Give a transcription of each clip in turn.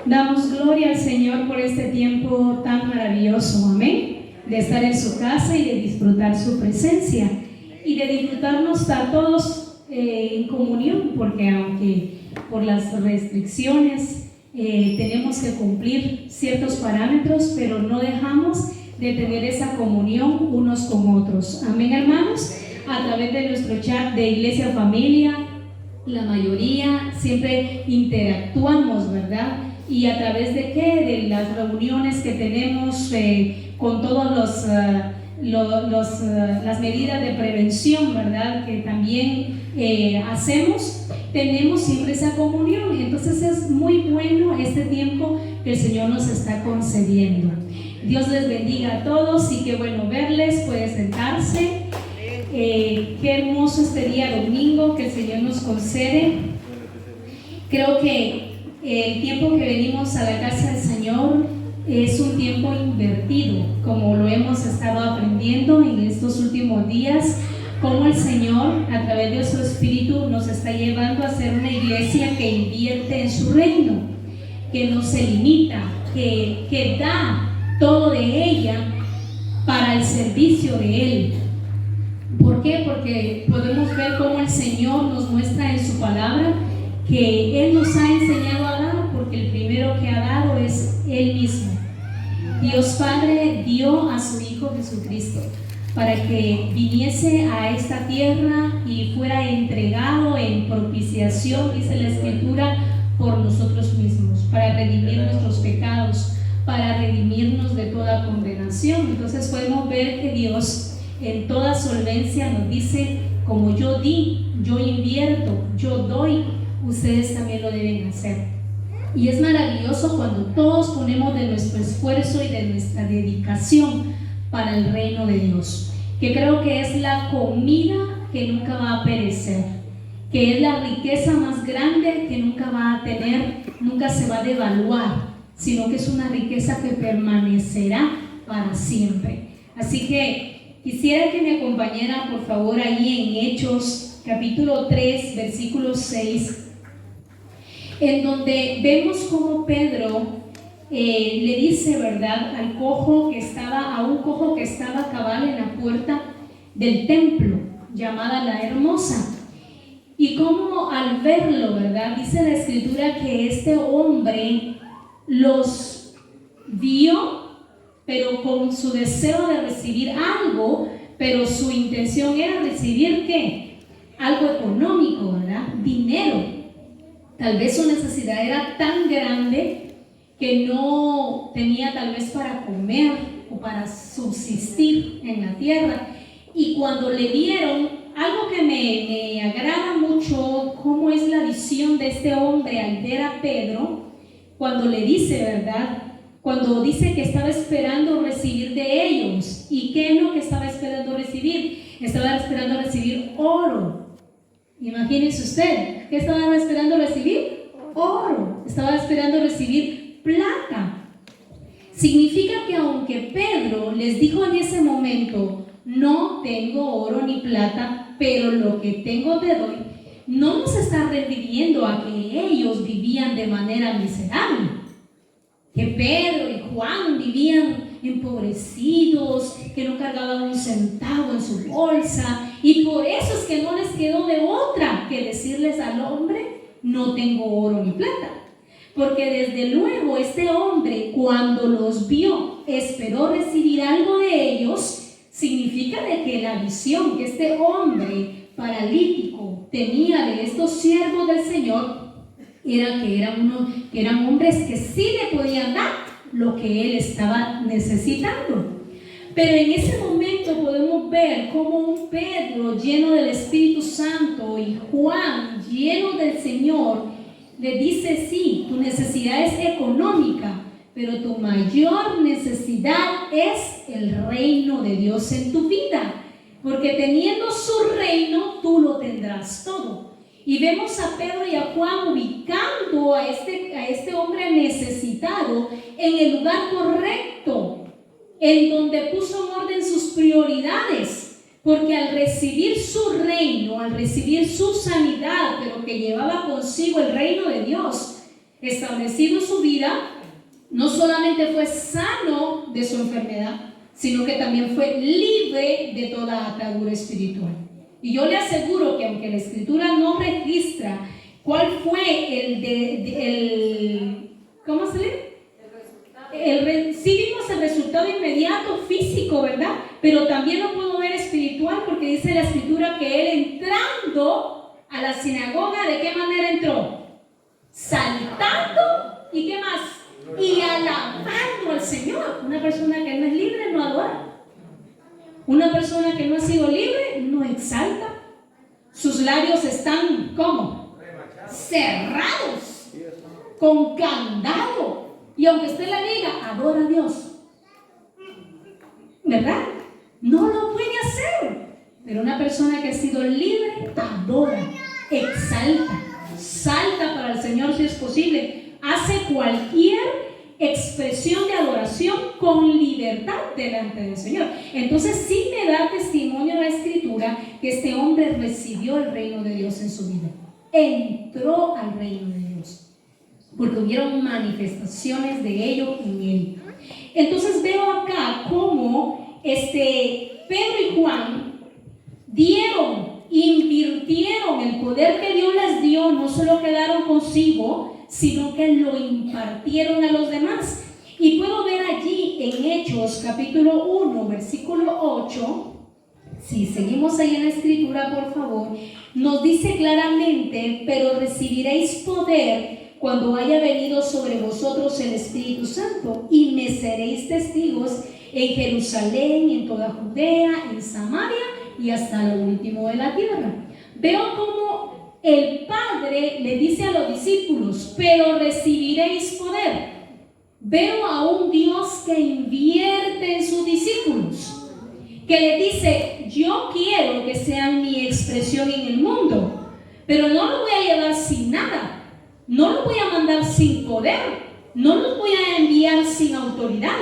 Damos gloria al Señor por este tiempo tan maravilloso, amén, de estar en su casa y de disfrutar su presencia y de disfrutarnos a todos en comunión, porque aunque por las restricciones tenemos que cumplir ciertos parámetros, pero no dejamos de tener esa comunión unos con otros, amén, hermanos. A través de nuestro chat de Iglesia Familia, la mayoría siempre interactuamos, ¿verdad? Y a través de qué, de las reuniones que tenemos con todas las medidas de prevención, ¿verdad? Que también hacemos, tenemos siempre esa comunión. Entonces es muy bueno este tiempo que el Señor nos está concediendo. Dios les bendiga a todos y qué bueno verles. Puede sentarse. Qué hermoso este día domingo que el Señor nos concede. Creo que el tiempo que venimos a la casa del Señor es un tiempo invertido, como lo hemos estado aprendiendo en estos últimos días, como el Señor a través de su Espíritu nos está llevando a ser una iglesia que invierte en su reino, que no se limita, que da todo de ella para el servicio de Él. ¿Por qué? Porque podemos ver cómo el Señor nos muestra en su palabra que Él nos ha enseñado a dar, porque el primero que ha dado es Él mismo. Dios Padre dio a su Hijo Jesucristo para que viniese a esta tierra y fuera entregado en propiciación, dice la Escritura, por nosotros mismos, para redimir nuestros pecados, para redimirnos de toda condenación. Entonces podemos ver que Dios en toda solvencia nos dice: como yo di, yo invierto, yo doy, ustedes también lo deben hacer. Y es maravilloso cuando todos ponemos de nuestro esfuerzo y de nuestra dedicación para el reino de Dios, que creo que es la comida que nunca va a perecer, que es la riqueza más grande que nunca va a tener, nunca se va a devaluar, sino que es una riqueza que permanecerá para siempre. Así que quisiera que me acompañara por favor ahí en Hechos capítulo 3 versículo 6, en donde vemos cómo Pedro le dice, ¿verdad?, a un cojo que estaba cabal en la puerta del templo llamada La Hermosa, y cómo al verlo, ¿verdad?, dice la Escritura que este hombre los vio, pero con su deseo de recibir algo, pero su intención era recibir ¿qué? Algo económico, ¿verdad? Dinero. Tal vez su necesidad era tan grande que no tenía tal vez para comer o para subsistir en la tierra. Y cuando le dieron, algo que me agrada mucho, cómo es la visión de este hombre al ver a Pedro, cuando le dice, ¿verdad?, cuando dice que estaba esperando recibir de ellos. ¿Y qué es lo que estaba esperando recibir? Estaba esperando recibir oro. Imagínense usted, ¿qué estaba esperando recibir? Oro. Estaba esperando recibir plata. Significa que aunque Pedro les dijo en ese momento: no tengo oro ni plata, pero lo que tengo te doy, no nos está refiriendo a que ellos vivían de manera miserable, que Pedro y Juan vivían empobrecidos, que no cargaban un centavo en su bolsa, y por eso es que no les quedó de otra que decirles al hombre: no tengo oro ni plata. Porque desde luego este hombre, cuando los vio, esperó recibir algo de ellos. Significa de que la visión que este hombre paralítico tenía de estos siervos del Señor era que eran hombres que sí le podían dar lo que él estaba necesitando. Pero en ese momento podemos ver cómo un Pedro lleno del Espíritu Santo y Juan lleno del Señor le dice: sí, tu necesidad es económica, pero tu mayor necesidad es el reino de Dios en tu vida, porque teniendo su reino tú lo tendrás todo. Y vemos a Pedro y a Juan ubicando a este hombre necesitado en el lugar correcto, en donde puso en orden sus prioridades, porque al recibir su reino, al recibir su sanidad, pero que llevaba consigo el reino de Dios, establecido su vida, no solamente fue sano de su enfermedad, sino que también fue libre de toda atadura espiritual. Y yo le aseguro que aunque la Escritura no registra cuál fue ¿cómo se lee? Sí vimos el resultado inmediato físico, ¿verdad? Pero también lo puedo ver espiritual, porque dice la Escritura que él entrando a la sinagoga, ¿de qué manera entró? Saltando, ¿y qué más? Y alabando al Señor. Una persona que no es libre no adora. Una persona que no ha sido libre no exalta. Sus labios están, ¿cómo? Cerrados, con candado. Y aunque usted la diga, adora a Dios, ¿verdad? No lo puede hacer. Pero una persona que ha sido libre, adora, exalta, salta para el Señor si es posible, hace cualquier expresión de adoración con libertad delante del Señor. Entonces sí me da testimonio la Escritura que este hombre recibió el reino de Dios en su vida, entró al reino de Dios, porque hubieron manifestaciones de ello en él. Entonces veo acá cómo Pedro y Juan invirtieron el poder que Dios les dio, no solo quedaron consigo, sino que lo impartieron a los demás. Y puedo ver allí en Hechos capítulo 1, versículo 8, si seguimos ahí en la Escritura, por favor, nos dice claramente: pero recibiréis poder cuando haya venido sobre vosotros el Espíritu Santo, y me seréis testigos en Jerusalén, en toda Judea, en Samaria y hasta lo último de la tierra. Veo cómo el Padre le dice a los discípulos: pero recibiréis poder. Veo a un Dios que invierte en sus discípulos, que le dice: yo quiero que sean mi expresión en el mundo, pero no lo voy a llevar sin nada. No los voy a mandar sin poder, no los voy a enviar sin autoridad.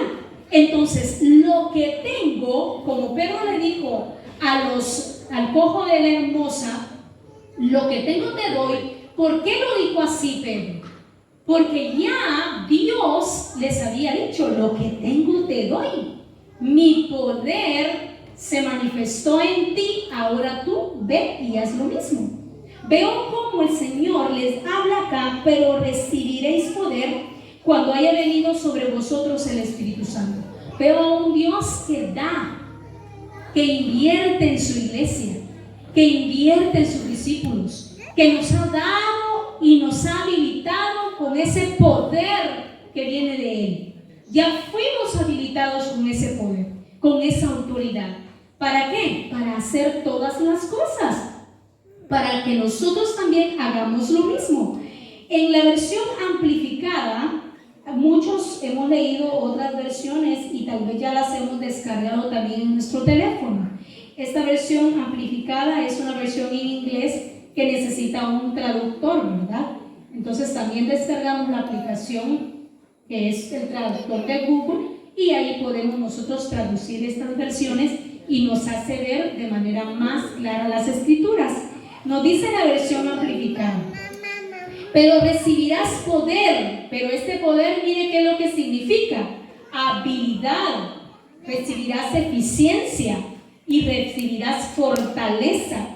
Entonces, lo que tengo, como Pedro le dijo al cojo de la hermosa, lo que tengo te doy. ¿Por qué lo dijo así Pedro? Porque ya Dios les había dicho: lo que tengo te doy. Mi poder se manifestó en ti, ahora tú ve y haz lo mismo. Veo cómo el Señor les habla acá: pero recibiréis poder cuando haya venido sobre vosotros el Espíritu Santo. Veo a un Dios que da, que invierte en su iglesia, que invierte en sus discípulos, que nos ha dado y nos ha habilitado con ese poder que viene de Él. Ya fuimos habilitados con ese poder, con esa autoridad. ¿Para qué? Para hacer todas las cosas, para que nosotros también hagamos lo mismo. En la versión amplificada, muchos hemos leído otras versiones y tal vez ya las hemos descargado también en nuestro teléfono. Esta versión amplificada es una versión en inglés que necesita un traductor, ¿verdad? Entonces también descargamos la aplicación que es el traductor de Google, y ahí podemos nosotros traducir estas versiones y nos hace ver de manera más clara las Escrituras. Nos dice la versión amplificada: pero recibirás poder. Pero este poder, mire qué es lo que significa: habilidad. Recibirás eficiencia y recibirás fortaleza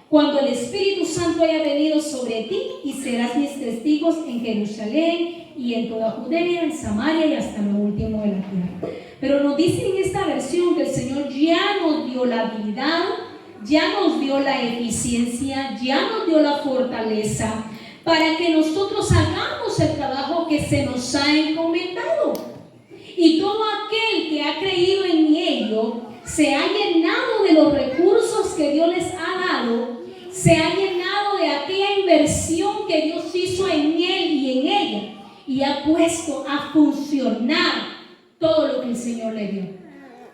cuando el Espíritu Santo haya venido sobre ti, y serás mis testigos en Jerusalén y en toda Judea, en Samaria y hasta lo último de la tierra. Pero nos dice en esta versión que el Señor ya nos dio la habilidad, ya nos dio la eficiencia, ya nos dio la fortaleza para que nosotros hagamos el trabajo que se nos ha encomendado. Y todo aquel que ha creído en ello se ha llenado de los recursos que Dios les ha dado, se ha llenado de aquella inversión que Dios hizo en él y en ella, y ha puesto a funcionar todo lo que el Señor le dio.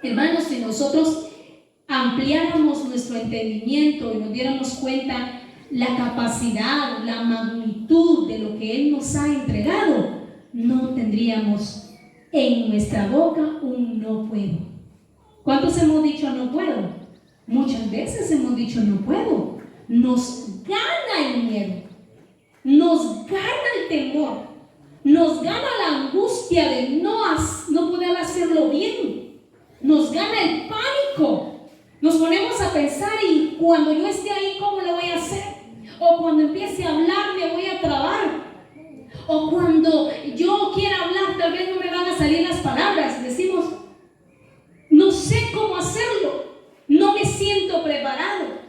Hermanos, si nosotros ampliáramos nuestro entendimiento y nos diéramos cuenta la capacidad, la magnitud de lo que Él nos ha entregado, no tendríamos en nuestra boca un no puedo. ¿Cuántos hemos dicho no puedo? Muchas veces hemos dicho no puedo. Nos gana el miedo, nos gana el temor, Nos gana la angustia de no poder hacerlo bien. Nos gana el pánico. Nos ponemos a pensar, y cuando yo esté ahí, ¿cómo lo voy a hacer? O cuando empiece a hablar, me voy a trabar. O cuando yo quiera hablar, tal vez no me van a salir las palabras. Decimos, no sé cómo hacerlo, no me siento preparado.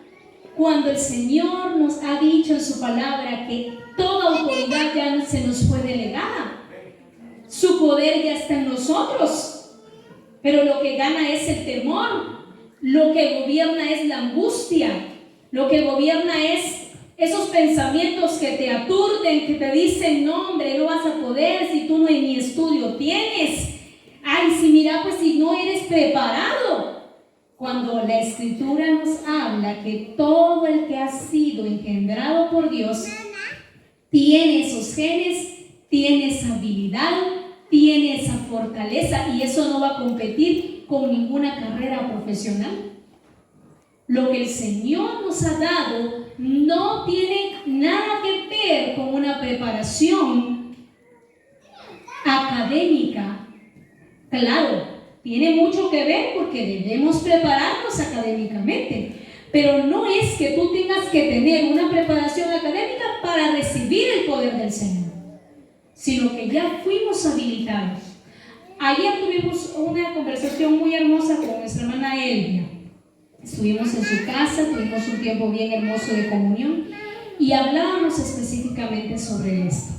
Cuando el Señor nos ha dicho en su palabra que toda autoridad ya se nos fue delegada, su poder ya está en nosotros, pero lo que gana es el temor, lo que gobierna es la angustia, lo que gobierna es esos pensamientos que te aturden, que te dicen, no hombre, no vas a poder si tú ni estudio tienes. Ay, si mira, pues si no eres preparado. Cuando la Escritura nos habla que todo el que ha sido engendrado por Dios tiene esos genes, tiene esa habilidad, tiene esa fortaleza, y eso no va a competir con ninguna carrera profesional. Lo que el Señor nos ha dado no tiene nada que ver con una preparación académica. Claro, tiene mucho que ver porque debemos prepararnos académicamente, pero no es que tú tengas que tener una preparación académica para recibir el poder del Señor, sino que ya fuimos habilitados. Ayer tuvimos una conversación muy hermosa con nuestra hermana Elvia. Estuvimos en su casa, tuvimos un tiempo bien hermoso de comunión y hablábamos específicamente sobre esto.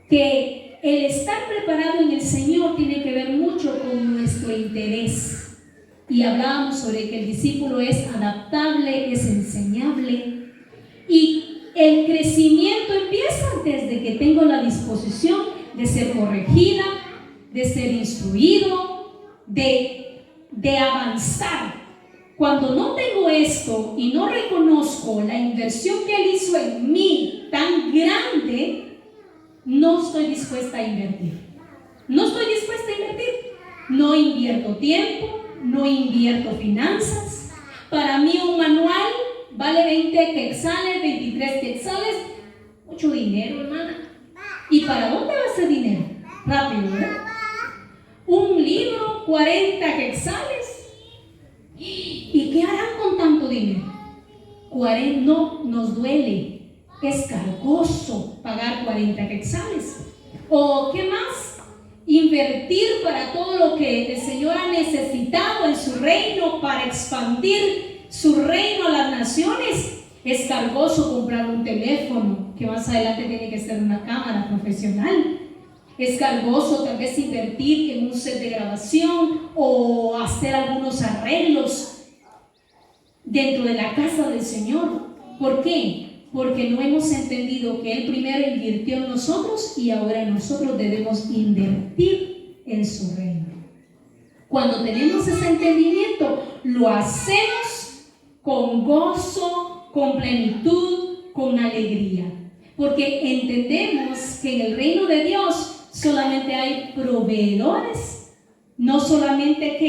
Que el estar preparado en el Señor tiene que ver mucho con nuestro interés. Y hablábamos sobre que el discípulo es adaptable, es enseñable. Y el crecimiento empieza desde que tengo la disposición de ser corregida, de ser instruido, de avanzar. Cuando no tengo esto y no reconozco la inversión que Él hizo en mí tan grande, no estoy dispuesta a invertir. No estoy dispuesta a invertir. No invierto tiempo, no invierto finanzas. Para mí un manual vale 20 quetzales, 23 quetzales. Mucho dinero, hermana. ¿Y para dónde va ese dinero? Rápido, ¿verdad? Un libro, 40 quetzales. ¿Y qué harán con tanto dinero? 40, no, nos duele. Es cargoso pagar 40 quetzales. ¿O qué más? Invertir para todo lo que el Señor ha necesitado en su reino para expandir su reino a las naciones. Es cargoso comprar un teléfono que más adelante tiene que ser una cámara profesional. Es cargoso tal vez invertir en un set de grabación o hacer algunos arreglos dentro de la casa del Señor. ¿Por qué? Porque no hemos entendido que Él primero invirtió en nosotros y ahora nosotros debemos invertir en su reino. Cuando tenemos ese entendimiento, lo hacemos con gozo, con plenitud, con alegría. Porque entendemos que en el reino de Dios solamente hay proveedores, no solamente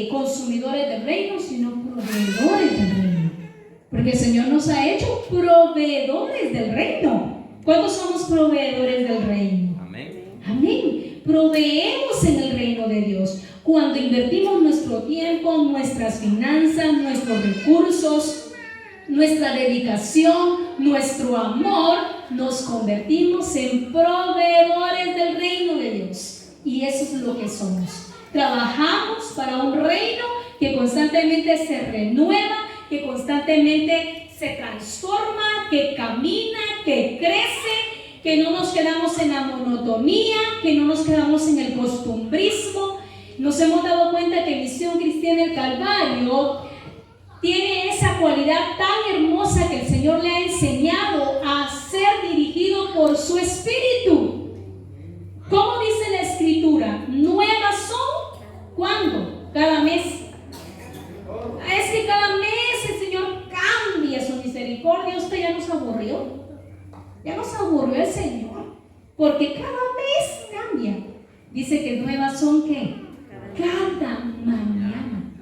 consumidores del reino, sino proveedores del reino. Porque el Señor nos ha hecho proveedores del reino. ¿Cuántos somos proveedores del reino? Amén. Amén. Proveemos en el reino de Dios. Cuando invertimos nuestro tiempo, nuestras finanzas, nuestros recursos, nuestra dedicación, nuestro amor, nos convertimos en proveedores del reino de Dios. Y eso es lo que somos. Trabajamos para un reino que constantemente se renueva, que constantemente se transforma, que camina, que crece, que no nos quedamos en la monotonía, que no nos quedamos en el costumbrismo. Nos hemos dado cuenta que Misión Cristiana del Calvario tiene esa cualidad tan hermosa que el Señor le ha enseñado a ser dirigido por su Espíritu. ¿Cómo dice la Escritura? Nuevas son, ¿cuándo? Cada mes. Es que cada mes el Señor cambia su misericordia. Usted ya nos aburrió. Ya nos aburrió el Señor. Porque cada mes cambia. Dice que nuevas son, ¿qué? Cada mañana.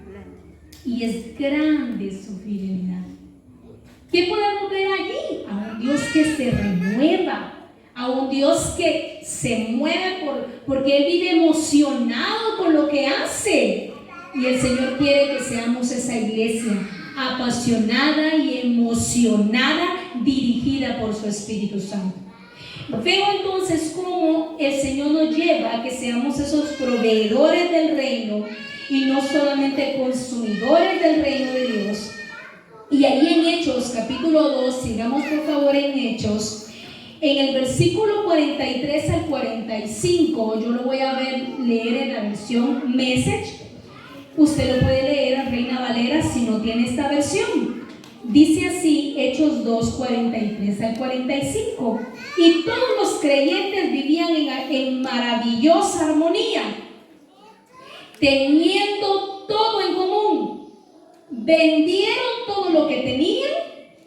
Y es grande su fidelidad. ¿Qué podemos ver allí? A un Dios que se renueva, a a un Dios que se mueve porque Él vive emocionado con lo que hace. Y el Señor quiere que seamos esa iglesia apasionada y emocionada, dirigida por su Espíritu Santo. Veo entonces cómo el Señor nos lleva a que seamos esos proveedores del reino y no solamente consumidores del reino de Dios. Y ahí en Hechos, capítulo 2, sigamos por favor en Hechos, en el versículo 43 al 45, yo lo voy a leer en la versión Message. Usted lo puede leer en Reina Valera si no tiene esta versión. Dice así, Hechos 2, 43 al 45. Y todos los creyentes vivían en maravillosa armonía, teniendo todo en común. Vendieron todo lo que tenían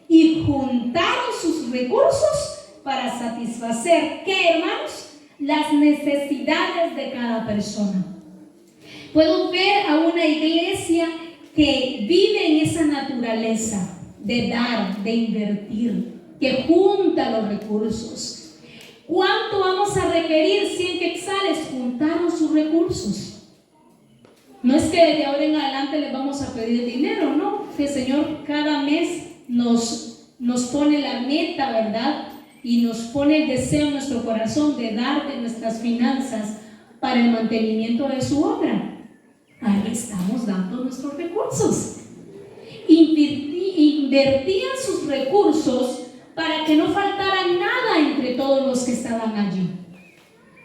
y juntaron sus recursos para satisfacer, ¿qué, hermanos? Las necesidades de cada persona. Puedo ver a una iglesia que vive en esa naturaleza de dar, de invertir, que junta los recursos. ¿Cuánto vamos a requerir? 100 quetzales, juntaron sus recursos. No es que de ahora en adelante les vamos a pedir dinero, no, que el Señor cada mes nos pone la meta, ¿verdad? Y nos pone el deseo en nuestro corazón de dar de nuestras finanzas para el mantenimiento de su obra. Ahí estamos dando nuestros recursos. Invertían sus recursos para que no faltara nada entre todos los que estaban allí.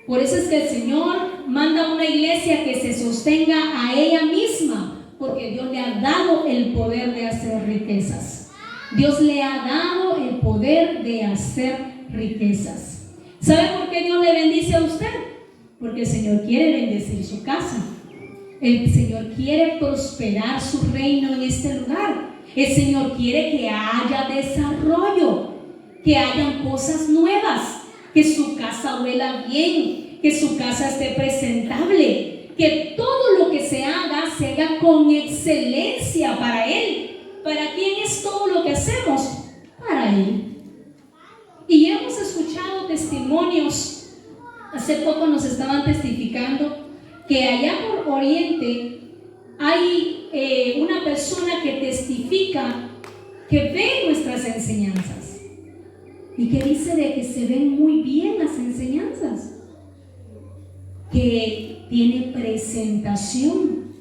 Por eso es que el Señor manda a una iglesia que se sostenga a ella misma, porque Dios le ha dado el poder de hacer riquezas. Dios le ha dado el poder de hacer riquezas. ¿Sabe por qué Dios le bendice a usted? Porque el Señor quiere bendecir su casa. El Señor quiere prosperar su reino en este lugar. El Señor quiere que haya desarrollo, que hayan cosas nuevas, que su casa huela bien, que su casa esté presentable, que todo lo que se haga con excelencia para Él. ¿Para quién es todo lo que hacemos? Para Él. Y hemos escuchado testimonios. Hace poco nos estaban testificando que allá por Oriente hay una persona que testifica que ve nuestras enseñanzas y que dice de que se ven muy bien las enseñanzas, que tiene presentación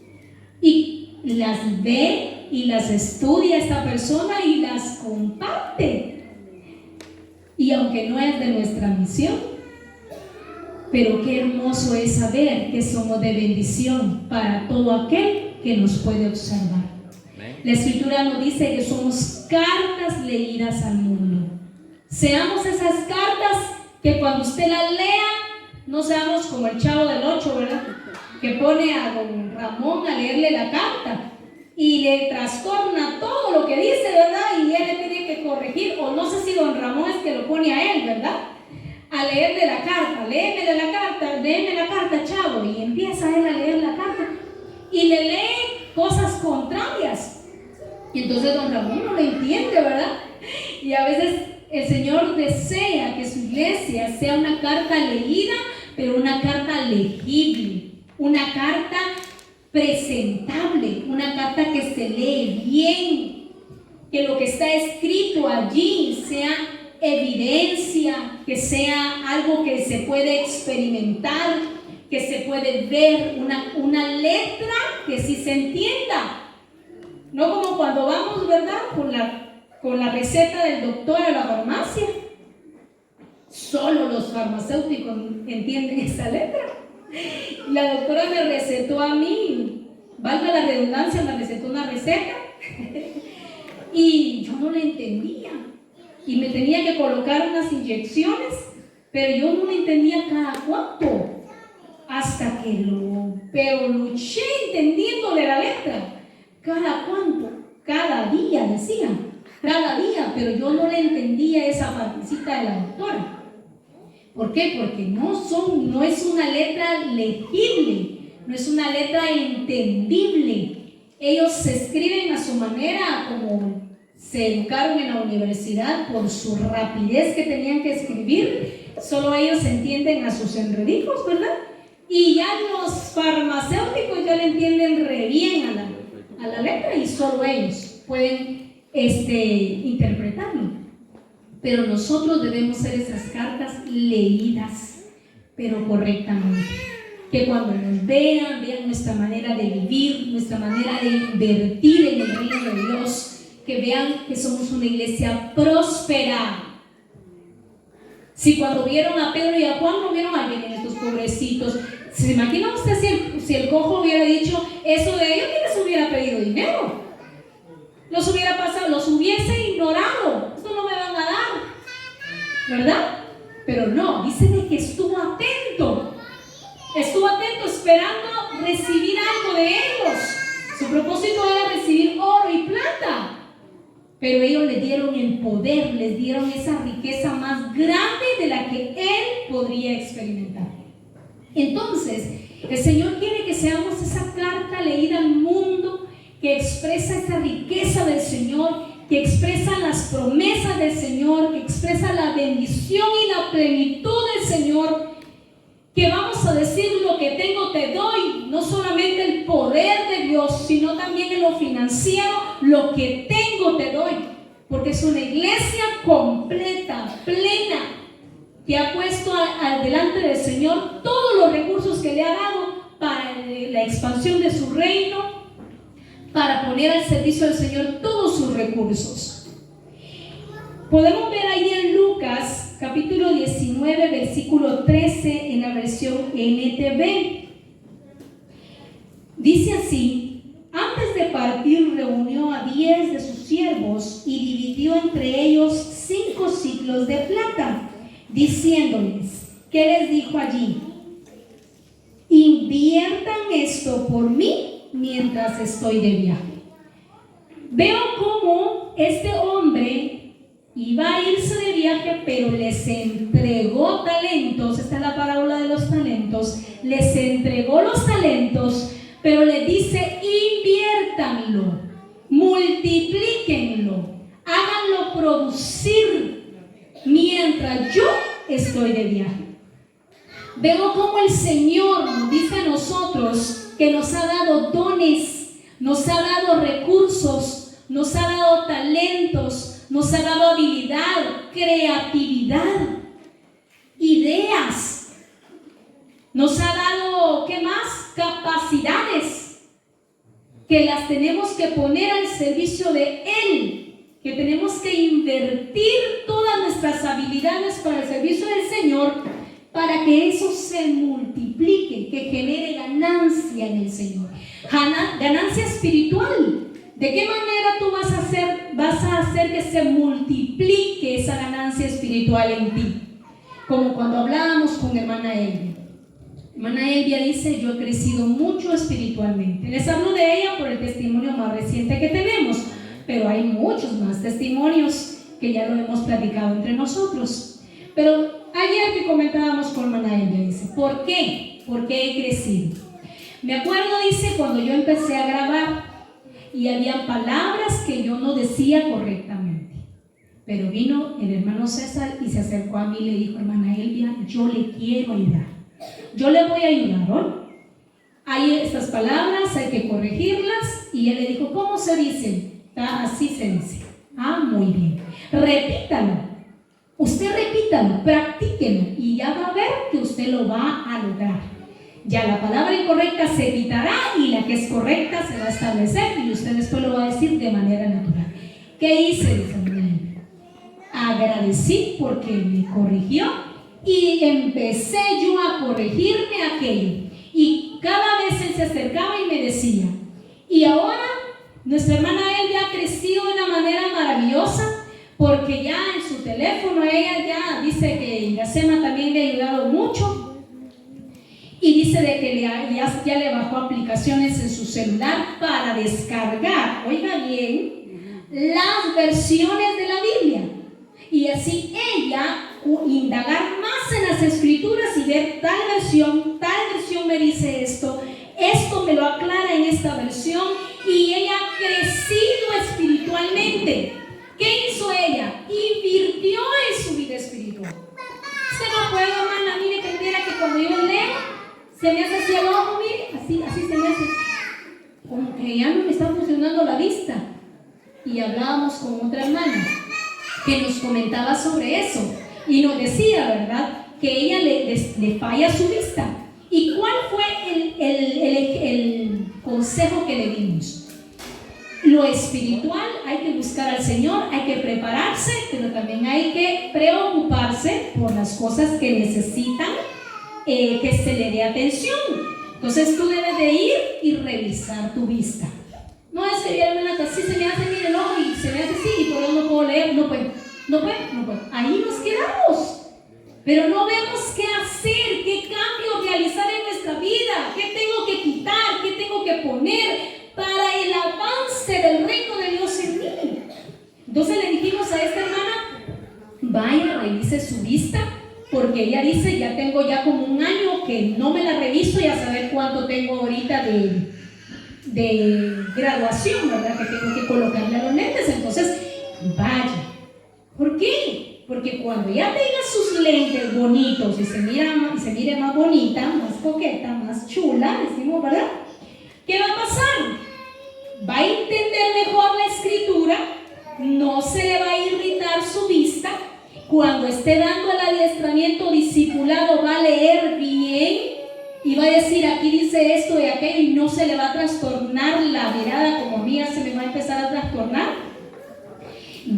y las ve y las estudia esta persona y las comparte. Y aunque no es de nuestra misión, pero qué hermoso es saber que somos de bendición para todo aquel que nos puede observar. La Escritura nos dice que somos cartas leídas al mundo. Seamos esas cartas que cuando usted las lea, no seamos como el Chavo del 8, ¿verdad? Que pone a don Ramón a leerle la carta y le trastorna todo lo que dice, ¿verdad? Y él le tiene que corregir, o no sé si don Ramón es que lo pone a él, ¿verdad? A leerle la carta, léeme la carta, Chavo, y empieza él a leer la carta y le lee cosas contrarias. Y entonces don Ramón no lo entiende, ¿verdad? Y a veces el Señor desea que su iglesia sea una carta leída, pero una carta legible, una carta presentable, una carta que se lee bien, que lo que está escrito allí sea evidencia, que sea algo que se puede experimentar, que se puede ver, una letra que sí se entienda. No como cuando vamos, ¿verdad?, con la receta del doctor a la farmacia. Solo los farmacéuticos entienden esa letra. La doctora me recetó a mí, valga la redundancia, me recetó una receta y yo no la entendía. Y me tenía que colocar unas inyecciones, pero yo no entendía cada cuánto, hasta que luché entendiéndole la letra. Cada cuánto, cada día decía, cada día, pero yo no le entendía esa partecita de la doctora. ¿Por qué? Porque no es una letra legible, no es una letra entendible. Ellos se escriben a su manera, como se educaron en la universidad por su rapidez que tenían que escribir, solo ellos entienden a sus enredijos, ¿verdad? Y ya los farmacéuticos ya le entienden re bien a la letra y solo ellos pueden interpretarlo. Pero nosotros debemos ser esas cartas leídas, pero correctamente. Que cuando nos vean nuestra manera de vivir, nuestra manera de invertir en el reino de Dios, que vean que somos una iglesia próspera. Si cuando vieron a Pedro y a Juan, no vieron a alguien en estos pobrecitos. ¿Se imagina usted si el cojo hubiera dicho eso de ellos? ¿Quién les hubiera pedido dinero? Los hubiera pasado, los hubiese ignorado. Esto no me van a dar, ¿verdad? Pero no, dice de que estuvo atento esperando recibir algo de ellos. Su propósito era recibir oro y plata, pero ellos le dieron el poder, les dieron esa riqueza más grande de la que él podría experimentar. Entonces, el Señor quiere que seamos esa carta leída al mundo, que expresa esa riqueza del Señor, que expresa las promesas del Señor, que expresa la bendición y la plenitud del Señor, que vamos a decir: lo que tengo te doy. No solamente el poder de Dios, sino también en lo financiero, lo que tengo te doy, porque es una iglesia completa, plena, que ha puesto delante del Señor todos los recursos que le ha dado para la expansión de su reino, para poner al servicio del Señor todos sus recursos. Podemos ver ahí en Lucas capítulo 19 versículo 13 en la versión NTV. Dice así: antes de partir reunió a 10 de sus siervos y dividió entre ellos 5 siclos de plata, diciéndoles, ¿qué les dijo allí? Inviertan esto por mí mientras estoy de viaje. Veo cómo este hombre iba a irse de viaje, pero les entregó talentos. Esta es la parábola de los talentos. Les entregó los talentos, pero les dice: inviértanlo, multiplíquenlo, háganlo producir mientras yo estoy de viaje. Veo cómo el Señor nos dice a nosotros que nos ha dado dones, nos ha dado recursos, nos ha dado talentos, nos ha dado habilidad, creatividad, ideas. Nos ha dado, ¿qué más? Capacidades, que las tenemos que poner al servicio de Él, que tenemos que invertir todas nuestras habilidades para el servicio del Señor, para que eso se multiplique, que genere ganancia en el Señor, ganancia espiritual. ¿De qué manera tú vas a hacer que se multiplique esa ganancia espiritual en ti? Como cuando hablábamos con hermana Elvia. Hermana Elvia dice: yo he crecido mucho espiritualmente. Les hablo de ella por el testimonio más reciente que tenemos, pero hay muchos más testimonios que ya lo hemos platicado entre nosotros. Pero ayer que comentábamos con hermana Elvia, dice: ¿por qué? Porque he crecido. Me acuerdo, dice, cuando yo empecé a grabar y había palabras que yo no decía correctamente, pero vino el hermano César y se acercó a mí y le dijo: hermana Elvia, yo le quiero ayudar, yo le voy a ayudar hoy. Hay estas palabras, hay que corregirlas. Y él le dijo: ¿cómo se dicen? Así se dice. Ah, muy bien, repítalo, usted repítalo, practíquelo y ya va a ver que usted lo va a lograr. Ya la palabra incorrecta se quitará y la que es correcta se va a establecer, y usted después lo va a decir de manera natural. ¿Qué hice? Dice: agradecí porque me corrigió y empecé yo a corregirme aquello. Y cada vez él se acercaba y me decía. Y ahora nuestra hermana Elvia ha crecido de una manera maravillosa, porque ya en su teléfono ella ya dice que Iracema también le ha ayudado mucho. Y dice de que ya le bajó aplicaciones en su celular para descargar, oiga bien, las versiones de la Biblia. Y así ella indagar más en las escrituras y ver tal versión me dice esto me lo aclara en esta versión. Y ella ha crecido espiritualmente. Se me hace hacia abajo, mire, así se me hace. Como que ya no me está funcionando la vista. Y hablábamos con otra hermana que nos comentaba sobre eso. Y nos decía, ¿verdad?, que ella le falla su vista. ¿Y cuál fue el consejo que le dimos? Lo espiritual, hay que buscar al Señor, hay que prepararse, pero también hay que preocuparse por las cosas que necesitan que se le dé atención. Entonces tú debes de ir y revisar tu vista. No es que así se me hace, mire el ojo y se me hace así y por eso no puedo leer, no puedo. Ahí nos quedamos. Pero no vemos qué hacer, qué cambio realizar en nuestra vida, qué tengo que quitar, qué tengo que poner para el avance del reino de Dios en mí. Entonces le dijimos a esta hermana, vaya, revise su vista, porque ella dice, ya tengo ya como un año que no me la reviso y a saber cuánto tengo ahorita de graduación, ¿verdad? Que tengo que colocarle a los lentes. Entonces, vaya. ¿Por qué? Porque cuando ya tenga sus lentes bonitos y se mire más bonita, más coqueta, más chula, decimos, ¿verdad? ¿Qué va a pasar? Va a entender mejor la escritura, no se le va a irritar su vista. Cuando esté dando el adiestramiento discipulado, va a leer bien y va a decir, aquí dice esto y aquello, y no se le va a trastornar la mirada como a mí ya se me va a empezar a trastornar.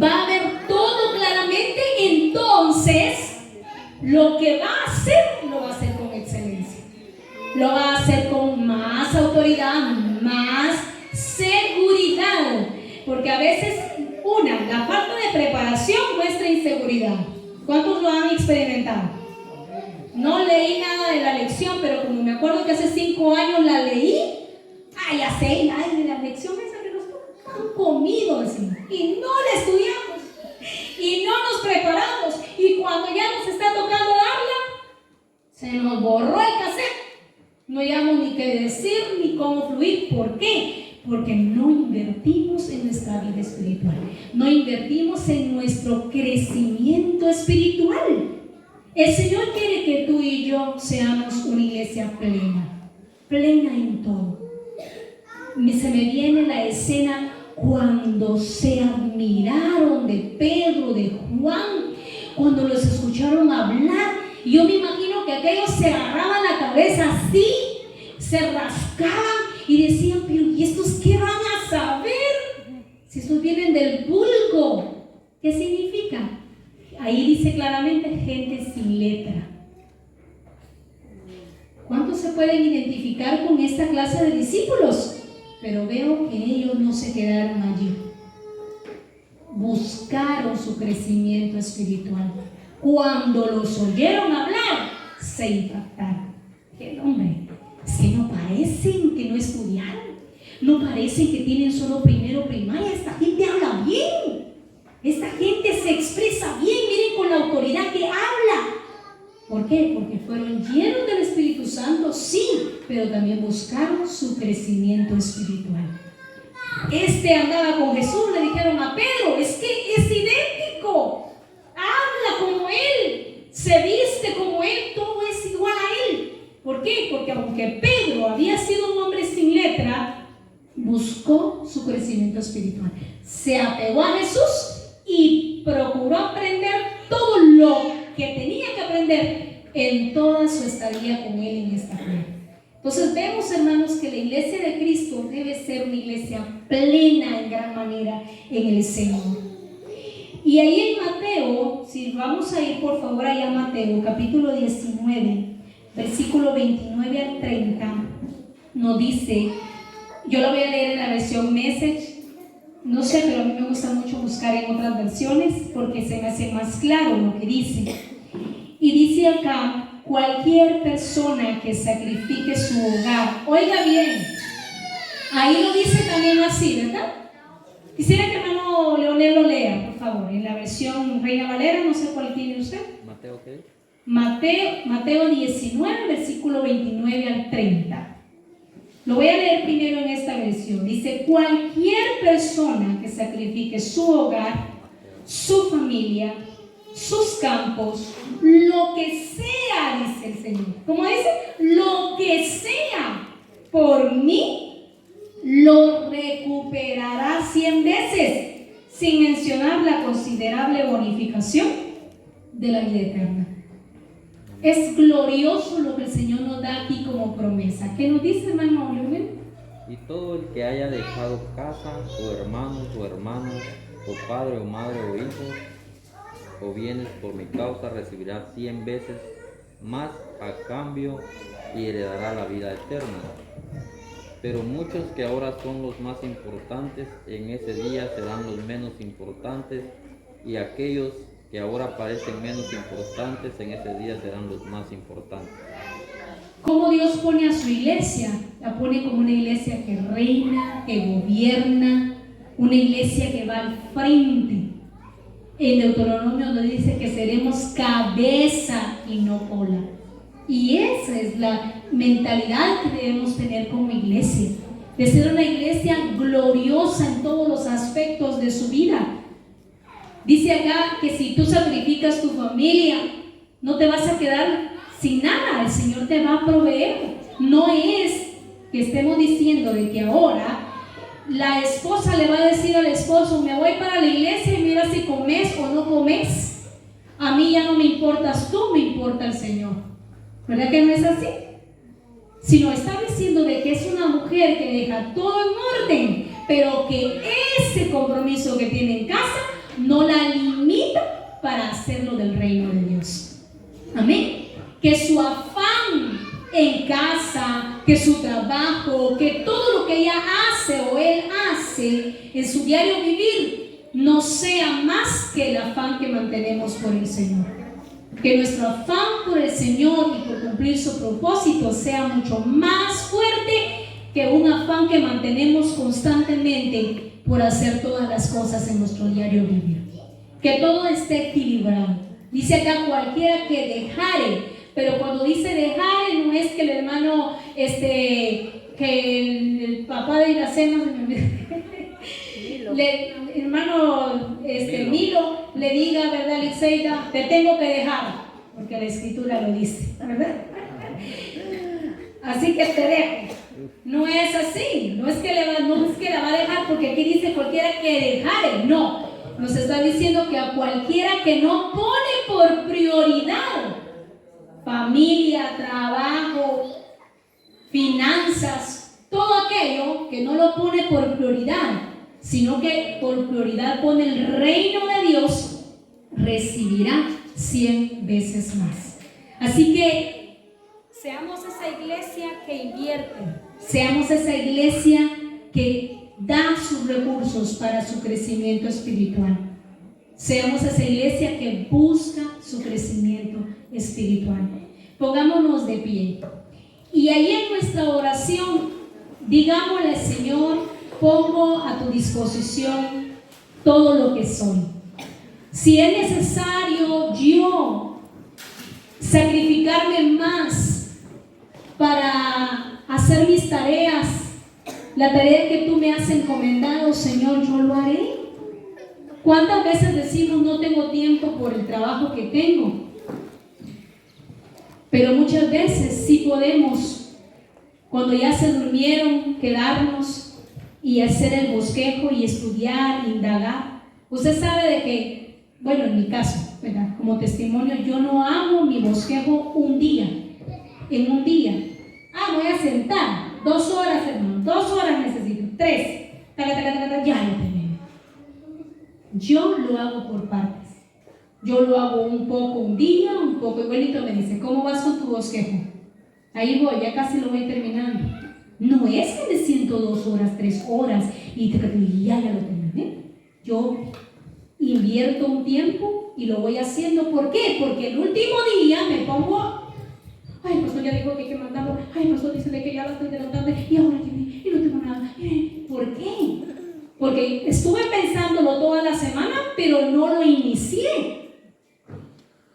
Va a ver todo claramente. Entonces lo que va a hacer, lo va a hacer con excelencia, lo va a hacer con más autoridad, más seguridad, porque a veces la falta de preparación muestra inseguridad. ¿Cuántos lo han experimentado? No leí nada de la lección, pero como me acuerdo que hace 5 años la leí, ya sé, de la lección esa que nos han comido, decimos, y no la estudiamos, y no nos preparamos, y cuando ya nos está tocando darla, se nos borró el cassette, no hayamos ni qué decir, ni cómo fluir. ¿Por qué? Porque no invertimos en nuestra vida espiritual, no invertimos en nuestro crecimiento espiritual. El Señor quiere que tú y yo seamos una iglesia plena en todo. Se me viene la escena cuando se admiraron de Pedro, de Juan, cuando los escucharon hablar. Yo me imagino que aquellos se agarraban la cabeza así, se rascaban y decían, pero ¿y estos qué van a saber? Si estos vienen del vulgo. ¿Qué significa? Ahí dice claramente, gente sin letra. ¿Cuántos se pueden identificar con esta clase de discípulos? Pero veo que ellos no se quedaron allí. Buscaron su crecimiento espiritual. Cuando los oyeron hablar, se impactaron. ¿Qué hombre? Es que no parecen que no estudiaron. No parecen que tienen solo primero primaria. Esta gente habla bien. Esta gente se expresa bien. Miren con la autoridad que habla. ¿Por qué? Porque fueron llenos del Espíritu Santo, sí, pero también buscaron su crecimiento espiritual. Andaba con Jesús, le dijeron a Pedro, es que es idéntico, habla como él, se viste como él, todo es igual a él. ¿Por qué? Porque aunque Pedro había sido un hombre sin letra, buscó su crecimiento espiritual, se apegó a Jesús y procuró aprender todo lo que tenía que aprender en toda su estadía con él en esta tierra. Entonces vemos, hermanos, que la iglesia de Cristo debe ser una iglesia plena en gran manera en el Señor. Y ahí en Mateo, si vamos a ir por favor allá a Mateo capítulo 19, versículo 29 al 30, nos dice, yo lo voy a leer en la versión Message, no sé, pero a mí me gusta mucho buscar en otras versiones porque se me hace más claro lo que dice. Y dice acá, cualquier persona que sacrifique su hogar, oiga bien, ahí lo dice también así, ¿verdad? Quisiera que hermano Leonel lo lea, por favor, en la versión Reina Valera, no sé cuál tiene usted. Mateo, ¿qué? Mateo 19, versículo 29 al 30. Lo voy a leer primero en esta versión. Dice, cualquier persona que sacrifique su hogar, su familia, sus campos, lo que sea sea, dice el Señor. ¿Cómo dice? Lo que sea por mí, lo recuperará 100 veces, sin mencionar la considerable bonificación de la vida eterna. Es glorioso lo que el Señor nos da aquí como promesa. ¿Qué nos dice, hermano Lumen? Y todo el que haya dejado casa, o hermanos, o padre, o madre, o hijos, o bienes por mi causa, recibirá 100 veces más a cambio y heredará la vida eterna. Pero muchos que ahora son los más importantes, en ese día serán los menos importantes, y aquellos que ahora parecen menos importantes, en ese día serán los más importantes. ¿Cómo Dios pone a su iglesia? La pone como una iglesia que reina, que gobierna, una iglesia que va al frente. En Deuteronomio nos dice que seremos cabeza y no cola. Y esa es la mentalidad que debemos tener como iglesia, de ser una iglesia gloriosa en todos los aspectos de su vida. Dice acá que si tú sacrificas tu familia, no te vas a quedar sin nada, el Señor te va a proveer. No es que estemos diciendo de que ahora la esposa le va a decir al esposo: me voy para la iglesia y mira si comes o no comes. A mí ya no me importas tú, me importa el Señor. ¿Verdad que no es así? Sino está diciendo de que es una mujer que deja todo en orden, pero que ese compromiso que tiene en casa no la limita para hacerlo del reino de Dios. Amén. Que su afán en casa, que su trabajo, que todo lo que ella hace o él hace en su diario vivir no sea más que el afán que mantenemos por el Señor. Que nuestro afán por el Señor y por cumplir su propósito sea mucho más fuerte que un afán que mantenemos constantemente por hacer todas las cosas en nuestro diario vivir. Que todo esté equilibrado. Dice acá: cualquiera que dejare. Pero cuando dice dejare, no es que el hermano, que el papá de Iracema, hermano Milo le diga, ¿verdad, Liceida? Te tengo que dejar, porque la escritura lo dice, ¿verdad? Así que te dejo. No es así, no es que la va a dejar, porque aquí dice cualquiera que dejare. No, nos está diciendo que a cualquiera que no pone por prioridad familia, trabajo, finanzas, todo aquello que no lo pone por prioridad, sino que por prioridad pone el reino de Dios, recibirá 100 veces más. Así que seamos esa iglesia que invierte, seamos esa iglesia que da sus recursos para su crecimiento espiritual. Seamos esa iglesia que busca su crecimiento espiritual. Pongámonos de pie. Y ahí en nuestra oración, digámosle: Señor, pongo a tu disposición todo lo que soy. Si es necesario yo sacrificarme más para hacer mis tareas, la tarea que tú me has encomendado, Señor, yo lo haré. ¿Cuántas veces decimos: no tengo tiempo por el trabajo que tengo? Pero muchas veces sí podemos, cuando ya se durmieron, quedarnos y hacer el bosquejo y estudiar, indagar. Usted sabe de que, bueno, en mi caso, ¿verdad?, como testimonio, yo no hago mi bosquejo un día, en un día. Voy a sentar 2 horas, hermano, 2 horas necesito, 3, ya lo terminé. Yo lo hago por partes. Yo lo hago un poco un día, un poco. Igualito me dice: ¿cómo vas con tu bosquejo? Ahí voy, ya casi lo voy terminando. No es que me siento 2 horas, 3 horas y ya lo terminé. Yo invierto un tiempo y lo voy haciendo. ¿Por qué? Porque el último día me pongo: ay, pastor ya dijo que hay que mandarlo. Ay, pastor dice de que ya a las 3 de la tarde y ahora y no tengo nada. ¿Por qué? Porque estuve pensándolo toda la semana, pero no lo inicié.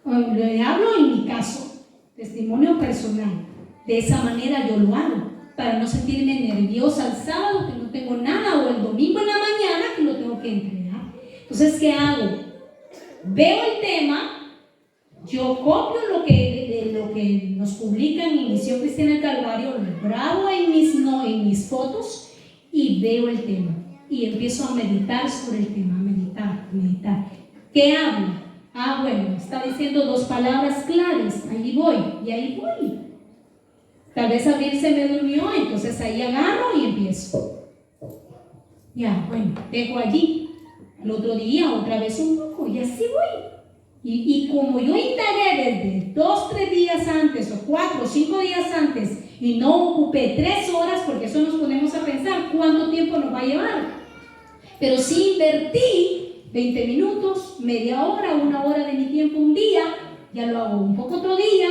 Le hablo en mi caso, testimonio personal. De esa manera yo lo hago, para no sentirme nerviosa el sábado que no tengo nada, o el domingo en la mañana que lo tengo que entregar. Entonces, ¿qué hago? Veo el tema, Yo copio lo que nos publican en Misión Cristiana del Calvario, lo grabo en mis fotos y veo el tema. Y empiezo a meditar sobre el tema, meditar. ¿Qué habla? Bueno, está diciendo 2 palabras claves, ahí voy. Tal vez Abril se me durmió, entonces ahí agarro y empiezo. Ya, bueno, dejo allí. El otro día otra vez un poco y así voy. Y como yo indagué desde 2, 3 días antes, o 4 o 5 días antes, y no ocupé 3 horas, porque eso nos ponemos a pensar cuánto tiempo nos va a llevar. Pero sí invertí 20 minutos, media hora, 1 hora de mi tiempo un día, ya lo hago un poco otro día,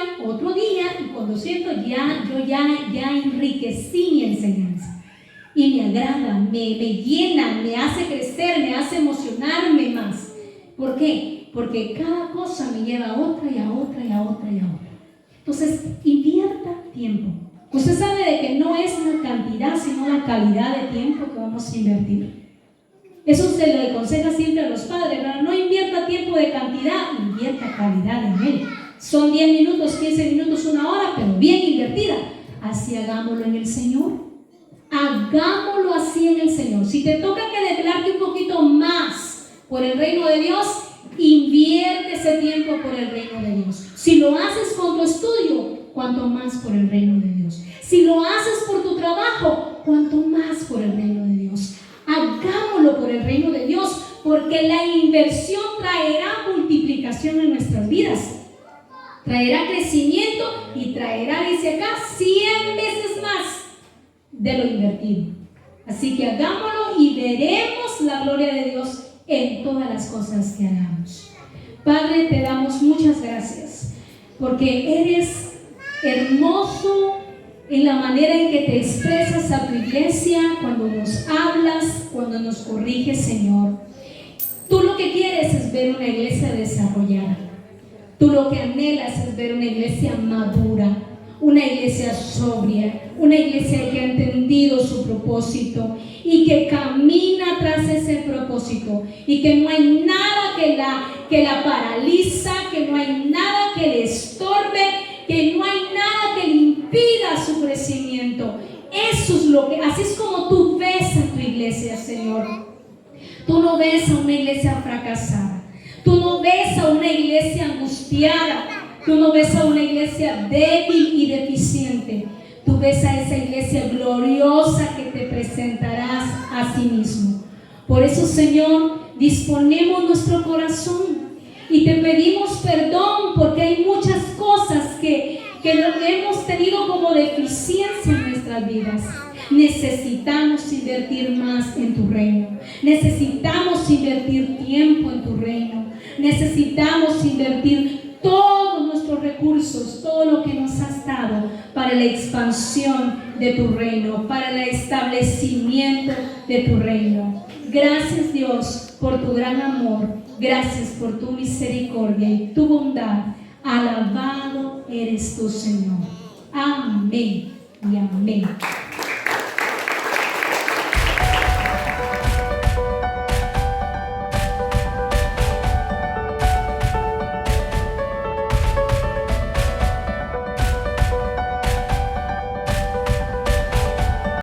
y cuando siento yo ya enriquecí mi enseñanza. Y me agrada, me llena, me hace crecer, me hace emocionarme más. ¿Por qué? Porque cada cosa me lleva a otra y a otra y a otra y a otra. Entonces, invierta tiempo. Usted sabe de que no es la cantidad, sino la calidad de tiempo que vamos a invertir. Eso se le aconseja siempre a los padres, ¿verdad? No invierta tiempo de cantidad, invierta calidad en él. Son 10 minutos, 15 minutos, 1 hora, pero bien invertida. Así hagámoslo en el Señor. Hagámoslo así en el Señor. Si te toca que declararte un poquito más por el reino de Dios, invierte ese tiempo por el reino de Dios. Si lo haces con tu estudio, cuanto más por el reino de Dios. Si lo haces por tu trabajo, cuanto más por el reino de Dios. Hagámoslo por el reino de Dios, porque la inversión traerá multiplicación en nuestras vidas. Traerá crecimiento y traerá, dice acá, 100 veces más de lo invertido. Así que hagámoslo y veremos la gloria de Dios en todas las cosas que hagamos. Padre, te damos muchas gracias porque eres hermoso en la manera en que te expresas a tu iglesia, cuando nos hablas, cuando nos corriges, Señor. Tú lo que quieres es ver una iglesia desarrollada. Tú lo que anhelas es ver una iglesia madura, una iglesia sobria, una iglesia que ha entendido su propósito y que camina tras ese propósito, y que no hay nada que la paraliza, que no hay nada que le estorbe, que no hay nada que le impida su crecimiento. Eso es así es como tú ves a tu iglesia, Señor. Tú no ves a una iglesia fracasada, tú no ves a una iglesia angustiada, tú no ves a una iglesia débil y deficiente. Tú ves a esa iglesia gloriosa que te presentarás a sí mismo. Por eso, Señor, disponemos nuestro corazón y te pedimos perdón, porque hay muchas cosas que hemos tenido como deficiencia en nuestras vidas. Necesitamos invertir más en tu reino. Necesitamos invertir tiempo en tu reino. Necesitamos invertir todos nuestros recursos, todo lo que nos has dado para la expansión de tu reino, para el establecimiento de tu reino. Gracias, Dios, por tu gran amor. Gracias por tu misericordia y tu bondad. Alabado eres tú, Señor. Amén y amén.